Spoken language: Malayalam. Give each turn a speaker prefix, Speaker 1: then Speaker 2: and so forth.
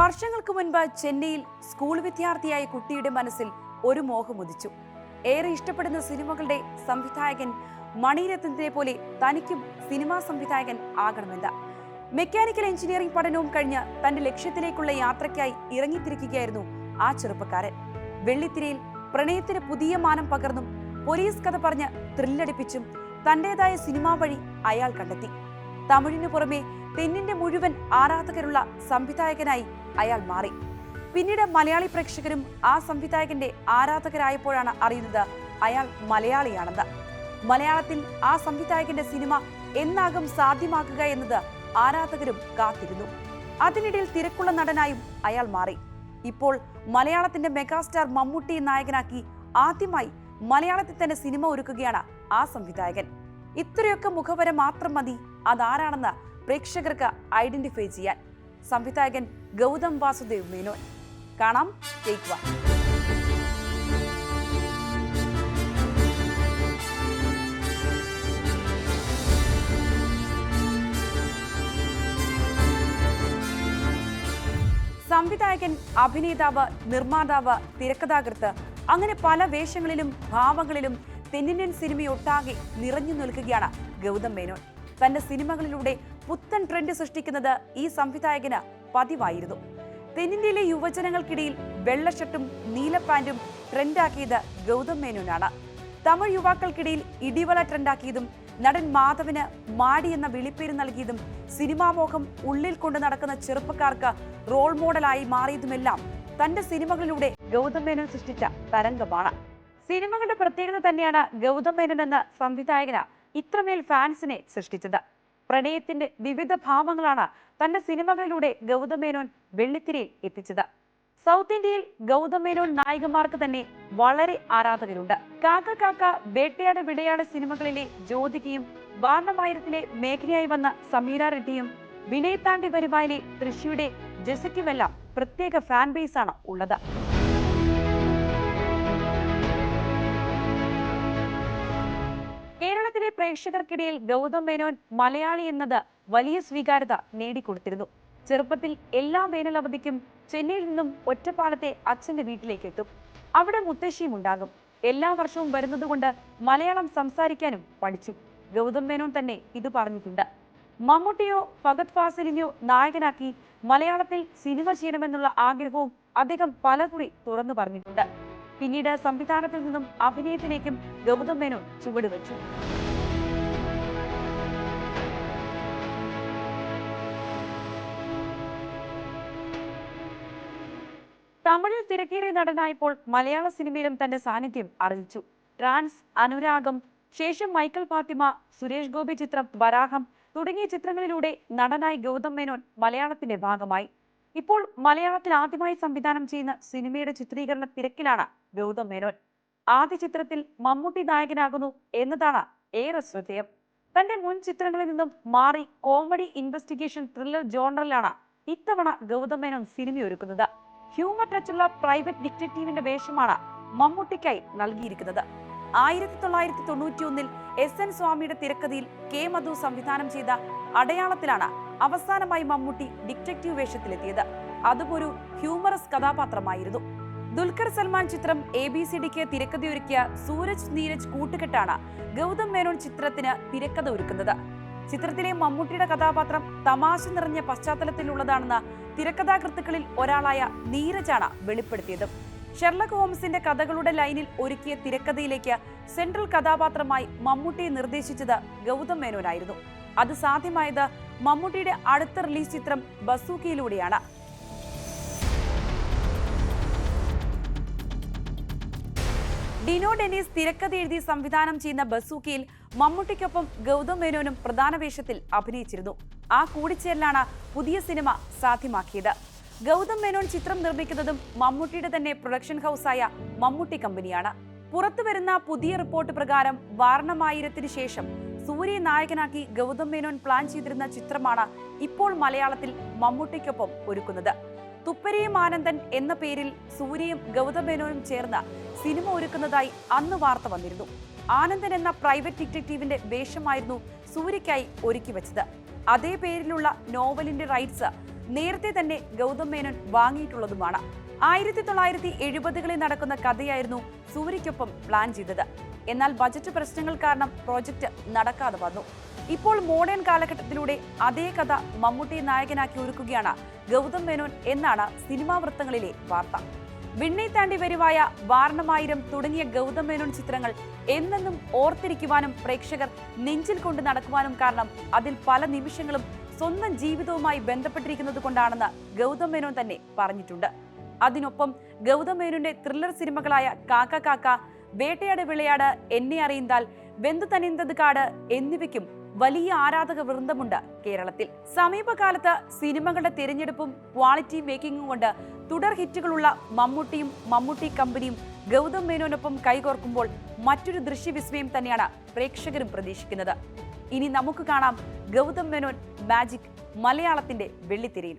Speaker 1: വർഷങ്ങൾക്ക് മുൻപ് ചെന്നൈയിൽ സ്കൂൾ വിദ്യാർത്ഥിയായ കുട്ടിയുടെ മനസ്സിൽ ഒരു മോഹമുദിച്ചു. ഏറെ ഇഷ്ടപ്പെടുന്ന സിനിമകളുടെ സംവിധായകൻ മണിരത്നത്തിനെ പോലെ തനിക്കും സിനിമാ സംവിധായകൻ ആകണമെന്ന്. മെക്കാനിക്കൽ എഞ്ചിനീയറിംഗ് പഠനവും കഴിഞ്ഞ് തന്റെ ലക്ഷ്യത്തിലേക്കുള്ള യാത്രയ്ക്കായി ഇറങ്ങിത്തിരിക്കുകയായിരുന്നു ആ ചെറുപ്പക്കാരൻ. വെള്ളിത്തിരയിൽ പ്രണയത്തിന് പുതിയ മാനം പകർന്നും പോലീസ് കഥ പറഞ്ഞ് ത്രില്ലടിപ്പിച്ചും തന്റേതായ സിനിമാ വഴി അയാൾ കണ്ടെത്തി. തമിഴിനു പുറമെ തെന്നിന്റെ മുഴുവൻ ആരാധകരുള്ള സംവിധായകനായി അയാൾ മാറി. പിന്നീട് മലയാളി പ്രേക്ഷകരും ആ സംവിധായകന്റെ ആരാധകരായപ്പോഴാണ് അറിയുന്നത് അയാൾ മലയാളിയാണെന്ന്. മലയാളത്തിൽ ആ സംവിധായകന്റെ സിനിമ എന്നാകും സാധ്യമാക്കുക എന്നത് ആരാധകരും കാത്തിരുന്നു. അതിനിടയിൽ തിരക്കുള്ള നടനായും അയാൾ മാറി. ഇപ്പോൾ മലയാളത്തിന്റെ മെഗാസ്റ്റാർ മമ്മൂട്ടിയെ നായകനാക്കി ആദ്യമായി മലയാളത്തിൽ തന്നെ സിനിമ ഒരുക്കുകയാണ് ആ സംവിധായകൻ. ഇത്രയൊക്കെ മുഖവര മാത്രം മതി അതാരാണെന്ന് പ്രേക്ഷകർക്ക് ഐഡന്റിഫൈ ചെയ്യാൻ. സംവിധായകൻ ഗൗതം വാസുദേവ് മേനോൻ. കാണാം, ടേക്ക് വൺ. സംവിധായകൻ, അഭിനേതാവ്, നിർമ്മാതാവ്, തിരക്കഥാകൃത്ത്, അങ്ങനെ പല വേഷങ്ങളിലും ഭാവങ്ങളിലും തെന്നിന്ത്യൻ സിനിമയൊട്ടാകെ നിറഞ്ഞു നിൽക്കുകയാണ് ഗൗതം മേനോൻ. തന്റെ സിനിമകളിലൂടെ പുത്തൻ ട്രെൻഡ് സൃഷ്ടിക്കുന്നത് ഈ സംവിധായകന് പതിവായിരുന്നു. തെന്നിന്ത്യയിലെ യുവജനങ്ങൾക്കിടയിൽ വെള്ള ഷർട്ടും നീല പാന്റും ട്രെൻഡാക്കിയത് ഗൗതം മേനോനാണ്. തമിഴ് യുവാക്കൾക്കിടയിൽ ഇടിവള ട്രെൻഡാക്കിയതും നടൻ മാധവന് മാടി എന്ന വിളിപ്പേര് നൽകിയതും സിനിമാമോഹം ഉള്ളിൽ കൊണ്ട് നടക്കുന്ന ചെറുപ്പക്കാർക്ക് റോൾ മോഡലായി മാറിയതുമെല്ലാം തന്റെ സിനിമകളിലൂടെ ഗൗതം മേനോൻ സൃഷ്ടിച്ച തരംഗമാണ്. സിനിമകളുടെ പ്രത്യേകത തന്നെയാണ് ഗൗതം മേനോൻ എന്ന സംവിധായകന് ഇത്രമേൽ ഫാൻസിനെ സൃഷ്ടിച്ചത്. പ്രണയത്തിന്റെ വിവിധ ഭാവങ്ങളാണ് തന്റെ സിനിമകളിലൂടെ ഗൗതം മേനോൻ വെള്ളിത്തിരയിൽ എത്തിച്ചത്. സൗത്ത് ഇന്ത്യയിൽ ഗൗതം മേനോൻ നായികമാർക്ക് തന്നെ വളരെ ആരാധകരുണ്ട്. കാക്ക കാക്ക, വേട്ടയാട് വിടയാട് സിനിമകളിലെ ജ്യോതികയും വാരണമായിരത്തിലെ മേഘനയായി വന്ന സമീര റെഡ്ഡിയും വിനയ് താണ്ടി വരുവായിലെ തൃശ്ശിയുടെ ജെസിക്കുമെല്ലാം പ്രത്യേക ഫാൻ ബേസ് ആണ് ഉള്ളത്. കേരളത്തിലെ പ്രേക്ഷകർക്കിടയിൽ ഗൗതം മേനോൻ മലയാളി എന്നത് വലിയ സ്വീകാര്യത നേടിക്കൊടുത്തിരുന്നു. ചെറുപ്പത്തിൽ എല്ലാ വേനലവധിക്കും ചെന്നൈയിൽ നിന്നും ഒറ്റപ്പാലത്തെ അച്ഛന്റെ വീട്ടിലേക്ക് എത്തും. അവിടെ മുത്തശ്ശിയും ഉണ്ടാകും. എല്ലാ വർഷവും വരുന്നതുകൊണ്ട് മലയാളം സംസാരിക്കാനും പഠിച്ചു. ഗൗതം മേനോൻ തന്നെ ഇത് പറഞ്ഞിട്ടുണ്ട്. മമ്മൂട്ടിയോ ഫഹദ് ഫാസിലിനെയോ നായകനാക്കി മലയാളത്തിൽ സിനിമ ചെയ്യണമെന്നുള്ള ആഗ്രഹവും അദ്ദേഹം പലകുറി തുറന്നു പറഞ്ഞിട്ടുണ്ട്. പിന്നീട് സംവിധാനത്തിൽ നിന്നും അഭിനയത്തിലേക്കും ഗൗതം മേനോൻ ചുവടുവെച്ചു. തമിഴിൽ തിരക്കേറിയ നടനായപ്പോൾ മലയാള സിനിമയിലും തന്റെ സാന്നിധ്യം അറിയിച്ചു. ട്രാൻസ്, അനുരാഗം, ശേഷം മൈക്കൽ ഫാത്തിമ, സുരേഷ് ഗോപി ചിത്രം വരാഹം തുടങ്ങിയ ചിത്രങ്ങളിലൂടെ നടനായി ഗൗതം മേനോൻ മലയാളത്തിന്റെ ഭാഗമായി. ഇപ്പോൾ മലയാളത്തിൽ ആദ്യമായി സംവിധാനം ചെയ്യുന്ന സിനിമയുടെ ചിത്രീകരണ തിരക്കിലാണ് ഗൗതം മേനോൻ. ആദ്യ ചിത്രത്തിൽ മമ്മൂട്ടി നായകനാകുന്നു എന്നതാണ് ഏറെ ശ്രദ്ധേയം. തന്റെ മുൻ ചിത്രങ്ങളിൽ നിന്നും മാറി കോമഡി, ഇൻവെസ്റ്റിഗേഷൻ, ത്രില്ലർ ജോണറിലാണ് ഇത്തവണ ഗൗതം മേനോൻ സിനിമയൊരുക്കുന്നത്. ഹ്യൂമർ ടച്ചുള്ള പ്രൈവറ്റ് ഡിറ്റക്റ്റീവിന്റെ വേഷമാണ് മമ്മൂട്ടിക്കായി നൽകിയിരിക്കുന്നത്. 1991 SN സ്വാമിയുടെ തിരക്കഥയിൽ K. മധു സംവിധാനം ചെയ്ത അടയാളത്തിലാണ് അവസാനമായി മമ്മൂട്ടി ഡിറ്റക്റ്റീവ് വേഷത്തിലെത്തിയത്. അതും ഒരു ഹ്യൂമറസ് കഥാപാത്രമായിരുന്നു. ദുൽഖർ സൽമാൻ ചിത്രം ABCDക്ക് തിരക്കഥയൊരുക്കിയ സൂരജ് നീരജ് കൂട്ടുകെട്ടാണ് ഗൗതം മേനോൻ ചിത്രത്തിന് തിരക്കഥ ഒരുക്കുന്നത്. ചിത്രത്തിലെ മമ്മൂട്ടിയുടെ കഥാപാത്രം തമാശ നിറഞ്ഞ പശ്ചാത്തലത്തിലുള്ളതാണെന്ന് തിരക്കഥാകൃത്തുക്കളിൽ ഒരാളായ നീരജാണ് വെളിപ്പെടുത്തിയത്. ഷെർലക് ഹോംസിന്റെ കഥകളുടെ ലൈനിൽ ഒരുക്കിയ തിരക്കഥയിലേക്ക് സെൻട്രൽ കഥാപാത്രമായി മമ്മൂട്ടിയെ നിർദ്ദേശിച്ചത് ഗൗതം മേനോനായിരുന്നു. അത് സാധ്യമായത് മമ്മൂട്ടിയുടെ അടുത്ത റിലീസ് ചിത്രം ബസൂക്കയിലൂടെയാണ്. ഡിനോ ഡെനീസ് തിരക്കഥ എഴുതി സംവിധാനം ചെയ്യുന്ന ബസൂക്കയിൽ മമ്മൂട്ടിക്കൊപ്പം ഗൗതം മേനോനും പ്രധാന വേഷത്തിൽ അഭിനയിച്ചിരുന്നു. ആ കൂടിച്ചേരലാണ് പുതിയ സിനിമ സാധ്യമാക്കിയത്. ഗൗതം മേനോൻ ചിത്രം നിർമ്മിക്കുന്നതും മമ്മൂട്ടിയുടെ തന്നെ പ്രൊഡക്ഷൻ ഹൗസായ മമ്മൂട്ടി കമ്പനിയാണ്. പുറത്തുവരുന്ന പുതിയ റിപ്പോർട്ട് പ്രകാരം വാരണമായിരത്തിന് ശേഷം സൂര്യയെ നായകനാക്കി ഗൗതം മേനോൻ പ്ലാൻ ചെയ്തിരുന്ന ചിത്രമാണ് ഇപ്പോൾ മലയാളത്തിൽ മമ്മൂട്ടിക്കൊപ്പം ഒരുക്കുന്നത്. തുപ്പരിയും ആനന്ദൻ എന്ന പേരിൽ സൂര്യയും ഗൗതം മേനോനും ചേർന്ന് സിനിമ ഒരുക്കുന്നതായി അന്ന് വാർത്ത വന്നിരുന്നു. ആനന്ദൻ എന്ന പ്രൈവറ്റ് ഡിറ്റക്റ്റീവിന്റെ വേഷമായിരുന്നു സൂര്യയ്ക്കായി ഒരുക്കി വെച്ചത്. അതേ പേരിലുള്ള നോവലിന്റെ റൈറ്റ്സ് നേരത്തെ തന്നെ ഗൗതം മേനോൻ വാങ്ങിയിട്ടുള്ളതുമാണ്. 1970കളിൽ നടക്കുന്ന കഥയായിരുന്നു സൂര്യയ്ക്കൊപ്പം പ്ലാൻ ചെയ്തത്. എന്നാൽ ബജറ്റ് പ്രശ്നങ്ങൾ കാരണം പ്രോജക്റ്റ് നടക്കാതെ വന്നു. ഇപ്പോൾ മോഡേൺ കാലഘട്ടത്തിലൂടെ അതേ കഥ മമ്മൂട്ടിയെ നായകനാക്കി ഒരുക്കുകയാണ് ഗൗതം മേനോൻ എന്നാണ് സിനിമാ വൃത്തങ്ങളിലെ വാർത്ത. വിണ്ണை താണ്ടി വരുവായ, വാരണമായിരം തുടങ്ങിയ ഗൗതം മേനോൻ ചിത്രങ്ങൾ എന്നെന്നും ഓർത്തിരിക്കുവാനും പ്രേക്ഷകർ നെഞ്ചിൽ കൊണ്ട് നടക്കുവാനും കാരണം അതിൽ പല നിമിഷങ്ങളും സ്വന്തം ജീവിതവുമായി ബന്ധപ്പെട്ടിരിക്കുന്നത് കൊണ്ടാണെന്ന് ഗൗതം മേനോൻ തന്നെ പറഞ്ഞിട്ടുണ്ട്. അതിനൊപ്പം ഗൗതം മേനോന്റെ ത്രില്ലർ സിനിമകളായ കാക്ക കാക്ക, വേട്ടയാട് വിളയാട്, എന്നെ അറിയുന്താൽ, വെന്തു തനിന്തത് കാട് എന്നിവയ്ക്കും വലിയ ആരാധക വൃന്ദമുണ്ട് കേരളത്തിൽ. സമീപകാലത്ത് സിനിമകളുടെ തിരഞ്ഞെടുപ്പും ക്വാളിറ്റി മേക്കിങ്ങും കൊണ്ട് തുടർ ഹിറ്റുകളുള്ള മമ്മൂട്ടിയും മമ്മൂട്ടി കമ്പനിയും ഗൗതം മേനോനൊപ്പം കൈകോർക്കുമ്പോൾ മറ്റൊരു ദൃശ്യവിസ്മയം തന്നെയാണ് പ്രേക്ഷകരും പ്രതീക്ഷിക്കുന്നത്. ഇനി നമുക്ക് കാണാം ഗൗതം മേനോൻ മാജിക് മലയാളത്തിന്റെ വെള്ളിത്തിരയിൽ.